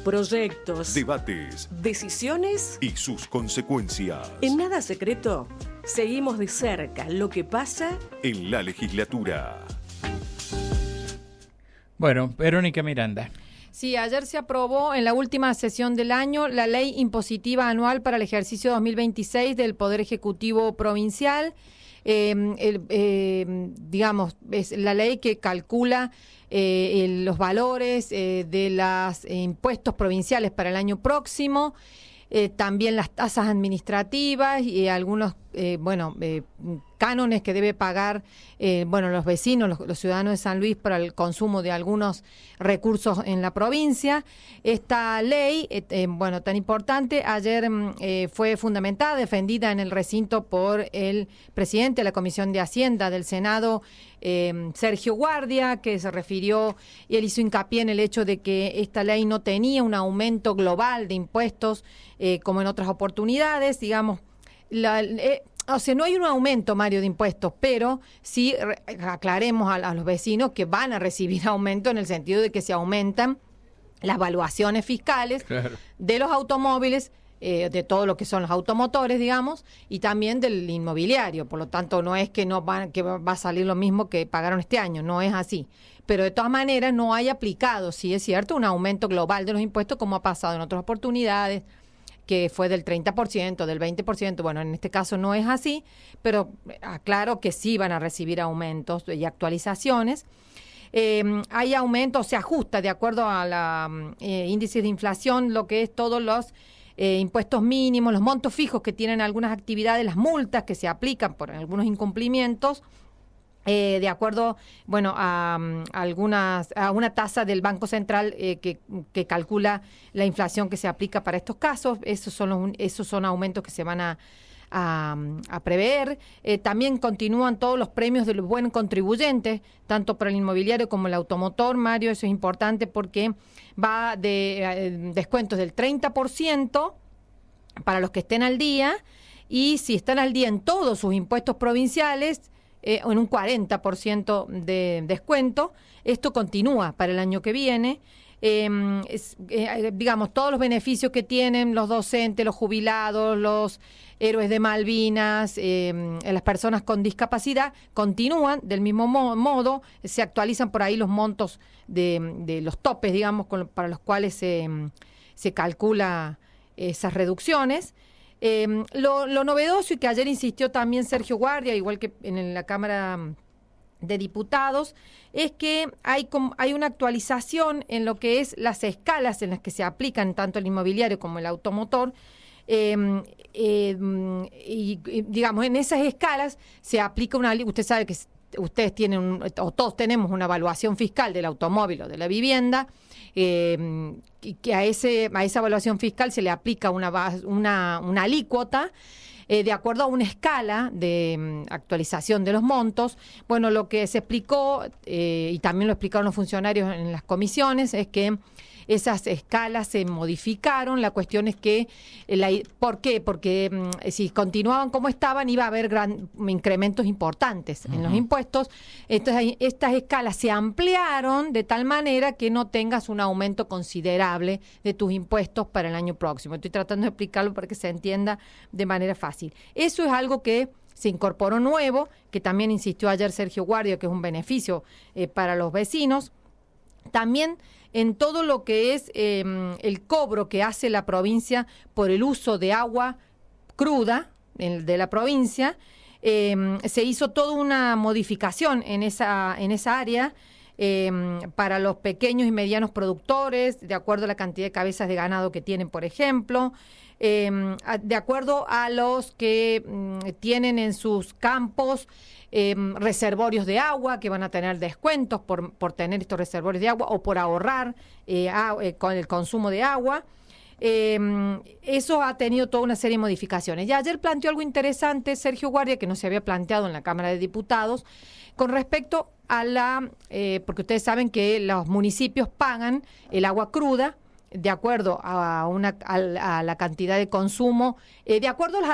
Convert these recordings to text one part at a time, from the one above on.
Proyectos, debates decisiones y sus consecuencias. En Nada Secreto, seguimos de cerca lo que pasa en la legislatura. Bueno, Verónica Miranda. Sí, ayer se aprobó en la última sesión del año la Ley Impositiva Anual para el ejercicio 2026 del Poder Ejecutivo Provincial. Digamos, es la ley que calcula los valores de los impuestos provinciales para el año próximo, también las tasas administrativas y algunos cánones que debe pagar los vecinos, los ciudadanos de San Luis para el consumo de algunos recursos en la provincia. Esta ley, tan importante, ayer fue fundamentada, defendida en el recinto por el presidente de la Comisión de Hacienda del Senado, Sergio Guardia, que se refirió y él hizo hincapié en el hecho de que esta ley no tenía un aumento global de impuestos como en otras oportunidades, digamos. No hay un aumento, Mario, de impuestos, pero sí aclaremos a los vecinos que van a recibir aumento en el sentido de que se aumentan las valuaciones fiscales de los automóviles, de todo lo que son los automotores, digamos, y también del inmobiliario. Por lo tanto, no es que que va a salir lo mismo que pagaron este año, no es así. Pero de todas maneras no hay aplicado, sí es cierto, un aumento global de los impuestos como ha pasado en otras oportunidades, que fue del 30%, del 20%, bueno, en este caso no es así, pero aclaro que sí van a recibir aumentos y actualizaciones. Hay aumentos, se ajusta de acuerdo a la índice de inflación, lo que es todos los impuestos mínimos, los montos fijos que tienen algunas actividades, las multas que se aplican por algunos incumplimientos, de acuerdo, a una tasa del Banco Central que calcula la inflación que se aplica para estos casos. Esos son aumentos que se van a prever. También continúan todos los premios de los buenos contribuyentes, tanto para el inmobiliario como el automotor, Mario. Eso es importante porque va de descuentos del 30% para los que estén al día, y si están al día en todos sus impuestos provinciales, en un 40% de descuento. Esto continúa para el año que viene. Todos los beneficios que tienen los docentes, los jubilados, los héroes de Malvinas, las personas con discapacidad, continúan del mismo modo. Se actualizan por ahí los montos de los topes, digamos, para los cuales se calcula esas reducciones. Lo novedoso, y que ayer insistió también Sergio Guardia, igual que en la Cámara de Diputados, es que hay una actualización en lo que es las escalas en las que se aplican tanto el inmobiliario como el automotor. Digamos, en esas escalas se aplica usted sabe que ustedes tienen, o todos tenemos, una evaluación fiscal del automóvil o de la vivienda, y que a esa evaluación fiscal se le aplica una alícuota de acuerdo a una escala de actualización de los montos. Bueno, lo que se explicó, y también lo explicaron los funcionarios en las comisiones, es que esas escalas se modificaron. La cuestión es que, ¿por qué? Porque si continuaban como estaban, iba a haber incrementos importantes en los impuestos. Entonces, estas escalas se ampliaron de tal manera que no tengas un aumento considerable de tus impuestos para el año próximo. Estoy tratando de explicarlo para que se entienda de manera fácil. Eso es algo que se incorporó nuevo, que también insistió ayer Sergio Guardia, que es un beneficio para los vecinos. También en todo lo que es el cobro que hace la provincia por el uso de agua cruda de la provincia, se hizo toda una modificación en esa área para los pequeños y medianos productores, de acuerdo a la cantidad de cabezas de ganado que tienen, por ejemplo, de acuerdo a los que tienen en sus campos reservorios de agua, que van a tener descuentos por tener estos reservorios de agua o por ahorrar con el consumo de agua. Eso ha tenido toda una serie de modificaciones. Y ayer planteó algo interesante Sergio Guardia, que no se había planteado en la Cámara de Diputados, con respecto a porque ustedes saben que los municipios pagan el agua cruda de acuerdo a la cantidad de consumo, de acuerdo a los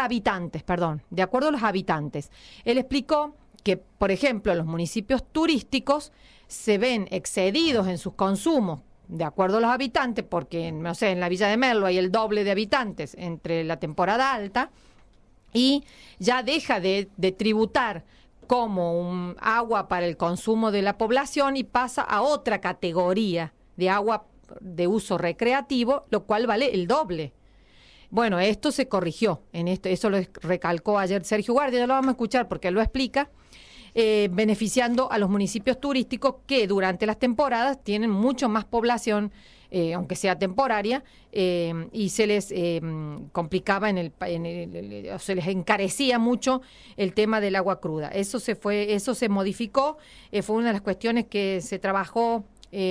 habitantes. Él explicó que, por ejemplo, los municipios turísticos se ven excedidos en sus consumos de acuerdo a los habitantes, porque, no sé, en la Villa de Merlo hay el doble de habitantes entre la temporada alta, y ya deja de tributar como un agua para el consumo de la población y pasa a otra categoría de agua de uso recreativo, lo cual vale el doble. Bueno, esto se corrigió, eso lo recalcó ayer Sergio Guardia, ya lo vamos a escuchar porque él lo explica, beneficiando a los municipios turísticos que durante las temporadas tienen mucho más población, aunque sea temporaria, y se les complicaba o se les encarecía mucho el tema del agua cruda. Eso se modificó, fue una de las cuestiones que se trabajó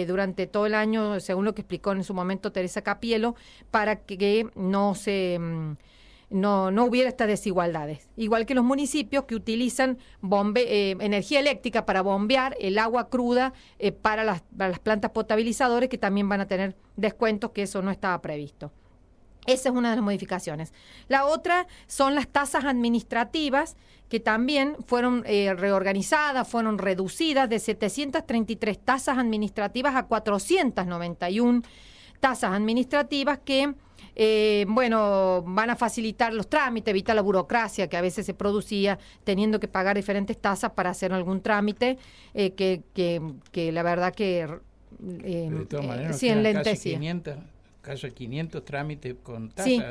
durante todo el año, según lo que explicó en su momento Teresa Capielo, para que no hubiera estas desigualdades. Igual que los municipios que utilizan energía eléctrica para bombear el agua cruda para las plantas potabilizadoras, que también van a tener descuentos, que eso no estaba previsto. Esa es una de las modificaciones. La otra son las tasas administrativas, que también fueron reorganizadas, fueron reducidas de 733 tasas administrativas a 491 tasas administrativas que van a facilitar los trámites, evitar la burocracia que a veces se producía teniendo que pagar diferentes tasas para hacer algún trámite que la verdad que de todas maneras, sí, enlentecía. Casi 500 trámites con tasas. Sí,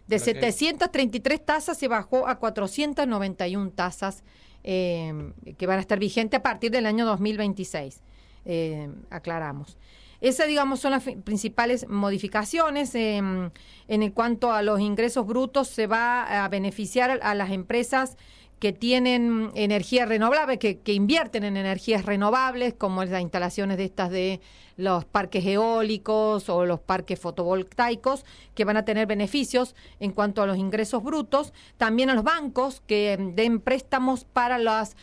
de 733 tasas se bajó a 491 tasas que van a estar vigentes a partir del año 2026, aclaramos. Esas, digamos, son las principales modificaciones. En cuanto a los ingresos brutos, se va a beneficiar a las empresas que tienen energía renovable, que invierten en energías renovables, como las instalaciones de estas de los parques eólicos o los parques fotovoltaicos, que van a tener beneficios en cuanto a los ingresos brutos. También a los bancos que den préstamos para las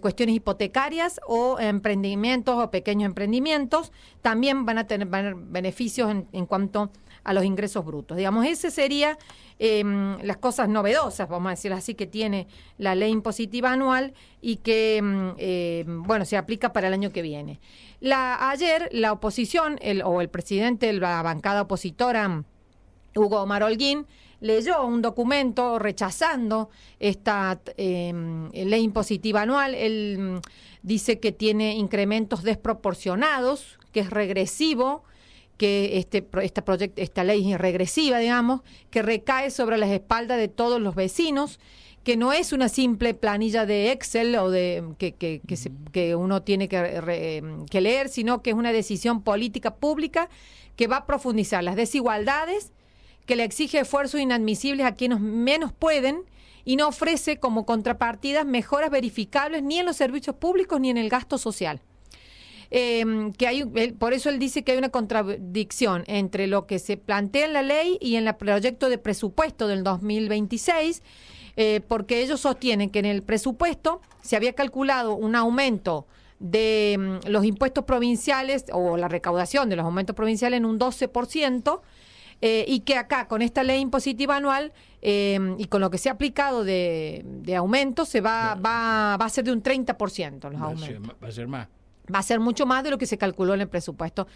cuestiones hipotecarias o emprendimientos o pequeños emprendimientos, también van a tener beneficios en cuanto a los ingresos brutos. Digamos, ese sería las cosas novedosas, vamos a decir así, que tiene la ley impositiva anual y que, se aplica para el año que viene. Ayer la oposición, el presidente de la bancada opositora, Hugo Omar Holguín, leyó un documento rechazando esta ley impositiva anual. Él dice que tiene incrementos desproporcionados, que es regresivo, que esta ley es regresiva, digamos, que recae sobre las espaldas de todos los vecinos, que no es una simple planilla de Excel o que uno tiene que leer, sino que es una decisión política pública que va a profundizar las desigualdades, que le exige esfuerzos inadmisibles a quienes menos pueden y no ofrece como contrapartidas mejoras verificables ni en los servicios públicos ni en el gasto social. Por eso él dice que hay una contradicción entre lo que se plantea en la ley y en el proyecto de presupuesto del 2026, porque ellos sostienen que en el presupuesto se había calculado un aumento de los impuestos provinciales o la recaudación de los aumentos provinciales en un 12%, y que acá con esta ley impositiva anual y con lo que se ha aplicado de aumento va a ser de un 30% los aumentos. Va a ser más. Va a ser mucho más de lo que se calculó en el presupuesto,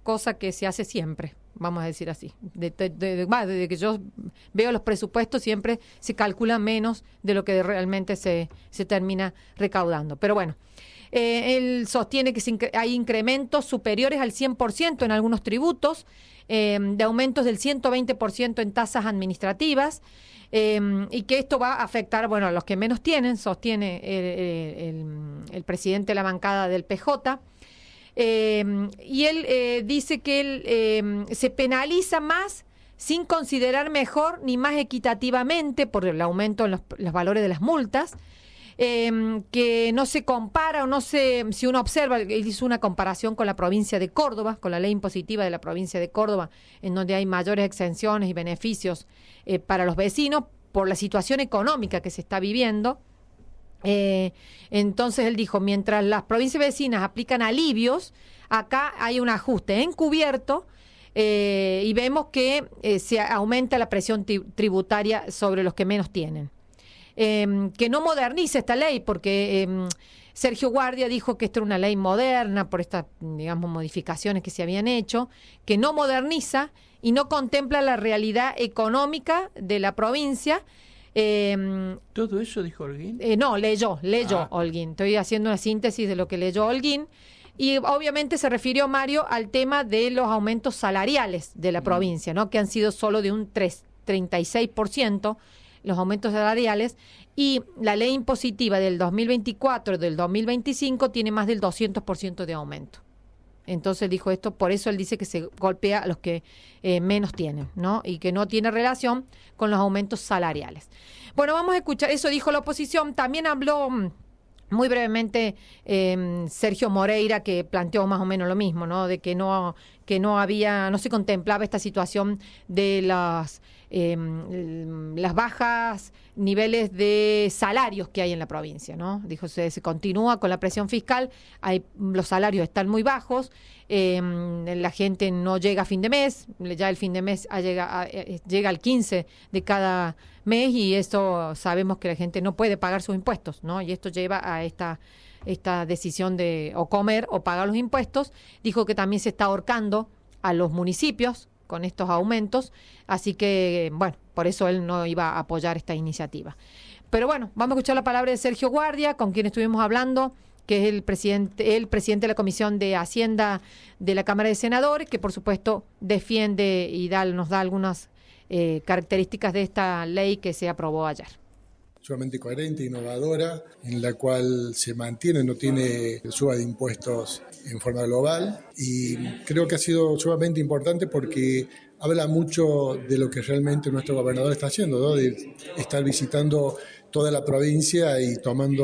cosa que se hace siempre, vamos a decir así. Desde que yo veo los presupuestos siempre se calcula menos de lo que realmente se termina recaudando. Pero bueno, él sostiene que hay incrementos superiores al 100% en algunos tributos, de aumentos del 120% en tasas administrativas, y que esto va a afectar, a los que menos tienen, sostiene el presidente de la bancada del PJ. Y él dice que él se penaliza más sin considerar mejor ni más equitativamente por el aumento en los valores de las multas, que no se compara si uno observa, él hizo una comparación con la provincia de Córdoba, con la ley impositiva de la provincia de Córdoba, en donde hay mayores exenciones y beneficios para los vecinos por la situación económica que se está viviendo. Entonces él dijo, mientras las provincias vecinas aplican alivios, acá hay un ajuste encubierto, y vemos que se aumenta la presión tributaria sobre los que menos tienen. Que no modernice esta ley porque Sergio Guardia dijo que esta era una ley moderna por estas, digamos, modificaciones que se habían hecho, que no moderniza y no contempla la realidad económica de la provincia. ¿Todo eso dijo Holguín? No, leyó Holguín. Estoy haciendo una síntesis de lo que leyó Holguín. Y obviamente se refirió, Mario, al tema de los aumentos salariales de la provincia, ¿no? Que han sido solo de un 36% los aumentos salariales, y la ley impositiva del 2024 y del 2025 tiene más del 200% de aumento. Entonces dijo esto, por eso él dice que se golpea a los que menos tienen, ¿no? Y que no tiene relación con los aumentos salariales. Bueno, vamos a escuchar, eso dijo la oposición. También habló muy brevemente Sergio Moreira, que planteó más o menos lo mismo, ¿no? De que no se contemplaba esta situación de las bajas niveles de salarios que hay en la provincia, ¿no? Dijo, se continúa con la presión fiscal, los salarios están muy bajos, la gente no llega a fin de mes, ya el fin de mes llega al 15 de cada mes, y esto sabemos que la gente no puede pagar sus impuestos, ¿no? Y esto lleva a esta decisión de o comer o pagar los impuestos. Dijo que también se está ahorcando a los municipios con estos aumentos, así que, bueno, por eso él no iba a apoyar esta iniciativa. Pero bueno, vamos a escuchar la palabra de Sergio Guardia, con quien estuvimos hablando, que es el presidente de la Comisión de Hacienda de la Cámara de Senadores, que por supuesto defiende y nos da algunas características de esta ley que se aprobó ayer. Sumamente coherente, innovadora, en la cual se mantiene, no tiene suba de impuestos en forma global, y creo que ha sido sumamente importante porque habla mucho de lo que realmente nuestro gobernador está haciendo, ¿no? De estar visitando toda la provincia y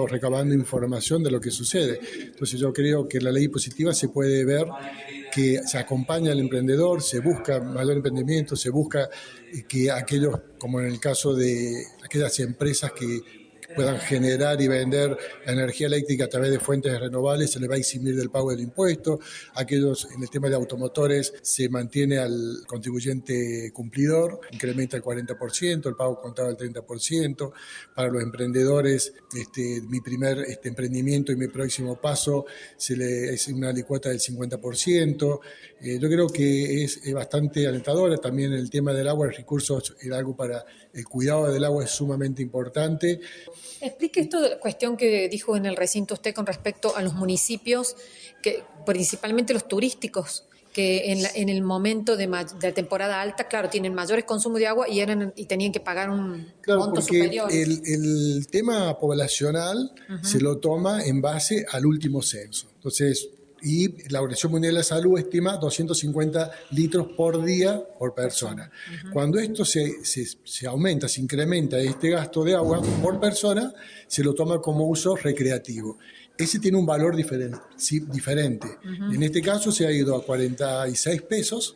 recabando información de lo que sucede. Entonces yo creo que la ley impositiva se puede ver que se acompaña al emprendedor, se busca mayor emprendimiento, se busca que aquellos, como en el caso de aquellas empresas que puedan generar y vender energía eléctrica a través de fuentes renovables, se les va a eximir del pago del impuesto. Aquellos, en el tema de automotores, se mantiene al contribuyente cumplidor, incrementa el 40%, el pago contado al 30%. Para los emprendedores, mi primer emprendimiento y mi próximo paso es una alicuota del 50%. Yo creo que es bastante alentadora. También el tema del agua, el recursos, algo para el cuidado del agua es sumamente importante. Explique esto de la cuestión que dijo en el recinto usted con respecto a los municipios, que principalmente los turísticos, que en el momento de temporada alta, claro, tienen mayores consumos de agua y tenían que pagar un monto superior. El tema poblacional se lo toma en base al último censo. Entonces, y la Organización Mundial de la Salud estima 250 litros por día por persona. Cuando esto se aumenta, se incrementa este gasto de agua por persona, se lo toma como uso recreativo. Ese tiene un valor diferente. En este caso se ha ido a 46 pesos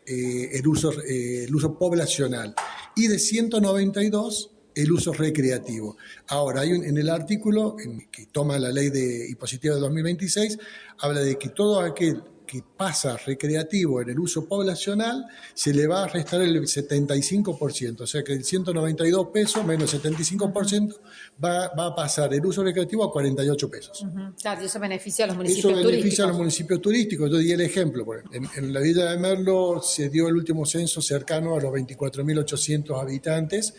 el uso poblacional, y de 192 el uso recreativo. Ahora, hay en el artículo que toma la ley impositiva de 2026, habla de que todo aquel que pasa recreativo en el uso poblacional se le va a restar el 75%, o sea que el 192 pesos menos 75% va a pasar el uso recreativo a 48 pesos. Claro, y eso beneficia a los municipios turísticos. Eso beneficia a los municipios turísticos. Yo di el ejemplo. En la Villa de Merlo se dio el último censo cercano a los 24.800 habitantes,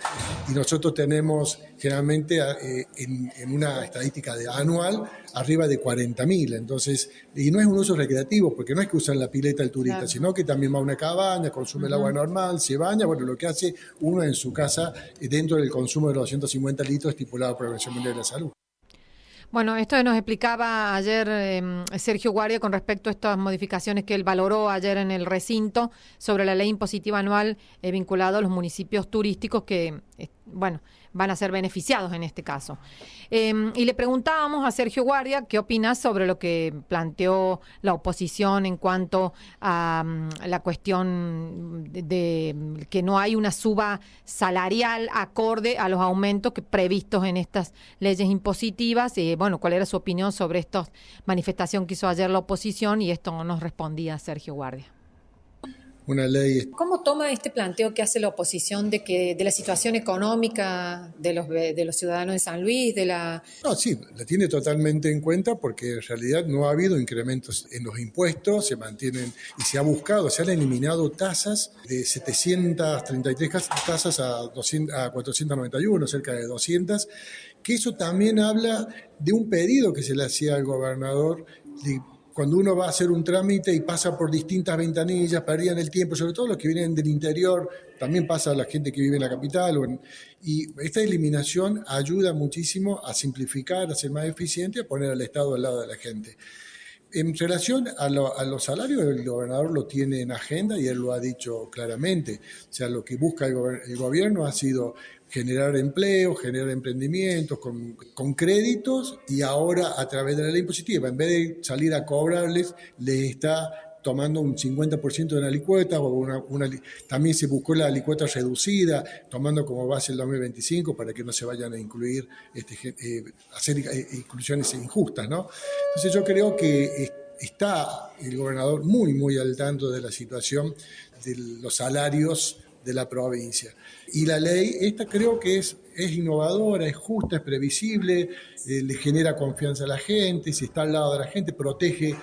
y nosotros tenemos generalmente en una estadística anual arriba de 40.000. Entonces, y no es un uso recreativo, porque no es que usan la pileta el turista, claro, sino que también va a una cabaña, consume el agua normal, se baña, bueno, lo que hace uno en su casa dentro del consumo de los 250 litros estipulado por la Organización Mundial de la Salud. Bueno, esto nos explicaba ayer Sergio Guardia con respecto a estas modificaciones que él valoró ayer en el recinto sobre la ley impositiva anual vinculada a los municipios turísticos que, van a ser beneficiados en este caso. Y le preguntábamos a Sergio Guardia qué opina sobre lo que planteó la oposición en cuanto a la cuestión de que no hay una suba salarial acorde a los aumentos previstos en estas leyes impositivas. ¿Cuál era su opinión sobre esta manifestación que hizo ayer la oposición? Y esto nos respondía Sergio Guardia. una ley. ¿Cómo toma este planteo que hace la oposición de la situación económica de los ciudadanos de San Luis, No, sí, la tiene totalmente en cuenta porque en realidad no ha habido incrementos en los impuestos, se mantienen y se han eliminado tasas de 733 tasas a 491, cerca de 200, que eso también habla de un pedido que se le hacía al gobernador cuando uno va a hacer un trámite y pasa por distintas ventanillas, perdían el tiempo, sobre todo los que vienen del interior, también pasa a la gente que vive en la capital. Y esta eliminación ayuda muchísimo a simplificar, a ser más eficiente, a poner al Estado al lado de la gente. En relación a los salarios, el gobernador lo tiene en agenda y él lo ha dicho claramente. O sea, lo que busca el gobierno ha sido generar empleo, generar emprendimientos con créditos, y ahora a través de la ley impositiva, en vez de salir a cobrarles, les está tomando un 50% de la alicuota, también se buscó la alicuota reducida, tomando como base el 2025 para que no se vayan a incluir, hacer inclusiones injustas, ¿no? Entonces yo creo que está el gobernador muy, muy al tanto de la situación de los salarios de la provincia. Y la ley esta creo que es innovadora, es justa, es previsible, le genera confianza a la gente, si está al lado de la gente, protege,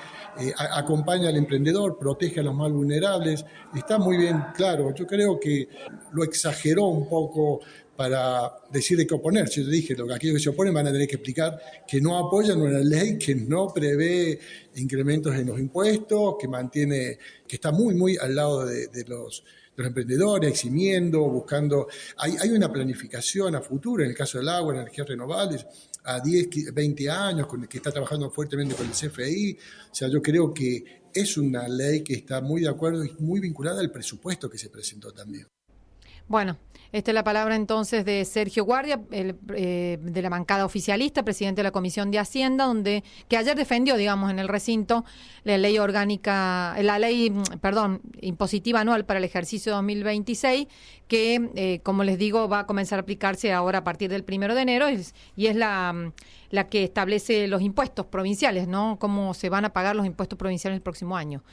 acompaña al emprendedor, protege a los más vulnerables. Está muy bien claro. Yo creo que lo exageró un poco para decir de qué oponerse. Yo dije, aquellos que se oponen van a tener que explicar que no apoyan una ley que no prevé incrementos en los impuestos, que está muy, muy al lado de los emprendedores, eximiendo, buscando. Hay una planificación a futuro, en el caso del agua, energías renovables, a 10, 20 años, que está trabajando fuertemente con el CFI. O sea, yo creo que es una ley que está muy de acuerdo y muy vinculada al presupuesto que se presentó también. Bueno, esta es la palabra entonces de Sergio Guardia, de la bancada oficialista, presidente de la Comisión de Hacienda, que ayer defendió, digamos, en el recinto la ley impositiva anual para el ejercicio 2026, que, como les digo, va a comenzar a aplicarse ahora a partir del 1 de enero, y es la que establece los impuestos provinciales, ¿no? Cómo se van a pagar los impuestos provinciales el próximo año.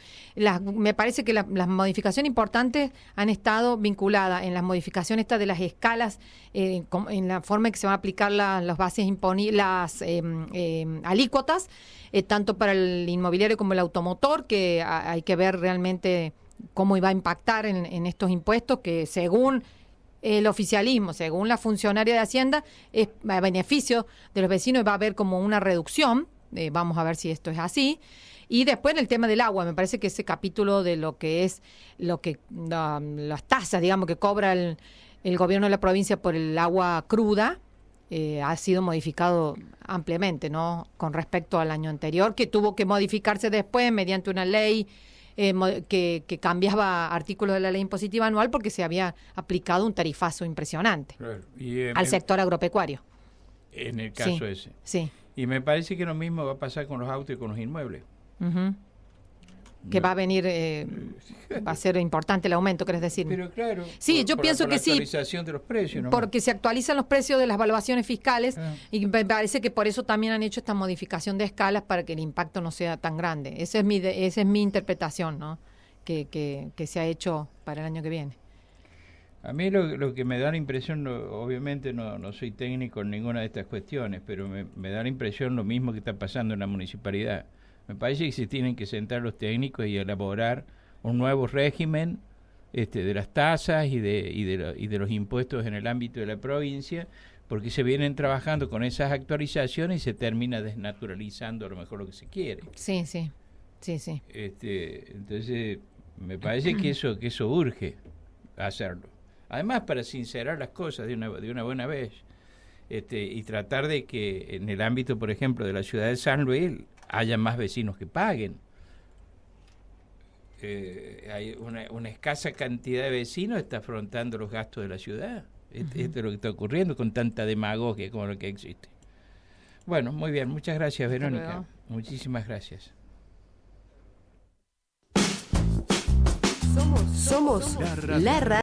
Me parece que las modificaciones importantes han estado vinculadas en las modificaciones de las escalas, en la forma en que se van a aplicar las bases las alícuotas, tanto para el inmobiliario como el automotor, que hay que ver realmente cómo iba a impactar en estos impuestos, que según el oficialismo, según la funcionaria de Hacienda, es a beneficio de los vecinos, va a haber como una reducción. Vamos a ver si esto es así. Y después en el tema del agua, me parece que ese capítulo de lo que es las tasas, digamos, que cobra el gobierno de la provincia por el agua cruda, ha sido modificado ampliamente, ¿no? Con respecto al año anterior, que tuvo que modificarse después mediante una ley que cambiaba artículos de la ley impositiva anual porque se había aplicado un tarifazo impresionante al sector agropecuario. En el caso ese. Sí. Y me parece que lo mismo va a pasar con los autos y con los inmuebles. Uh-huh. Que va a venir, va a ser importante el aumento, ¿querés decir? Pero claro, sí, yo pienso que sí. La actualización de los precios, ¿no? Porque se actualizan los precios de las evaluaciones fiscales y me parece que por eso también han hecho esta modificación de escalas para que el impacto no sea tan grande. Esa es mi interpretación, ¿no? Que se ha hecho para el año que viene. A mí lo que me da la impresión, obviamente no soy técnico en ninguna de estas cuestiones, pero me da la impresión lo mismo que está pasando en la municipalidad. Me parece que se tienen que sentar los técnicos y elaborar un nuevo régimen de las tasas y de los impuestos en el ámbito de la provincia, porque se vienen trabajando con esas actualizaciones y se termina desnaturalizando a lo mejor lo que se quiere. Sí. Entonces, me parece que eso urge hacerlo. Además, para sincerar las cosas de una buena vez, y tratar de que en el ámbito, por ejemplo, de la ciudad de San Luis, haya más vecinos que paguen. Hay una escasa cantidad de vecinos está afrontando los gastos de la ciudad. Esto es lo que está ocurriendo con tanta demagogia como lo que existe. Bueno, muy bien. Muchas gracias, Verónica. Muchísimas gracias. Somos la radio.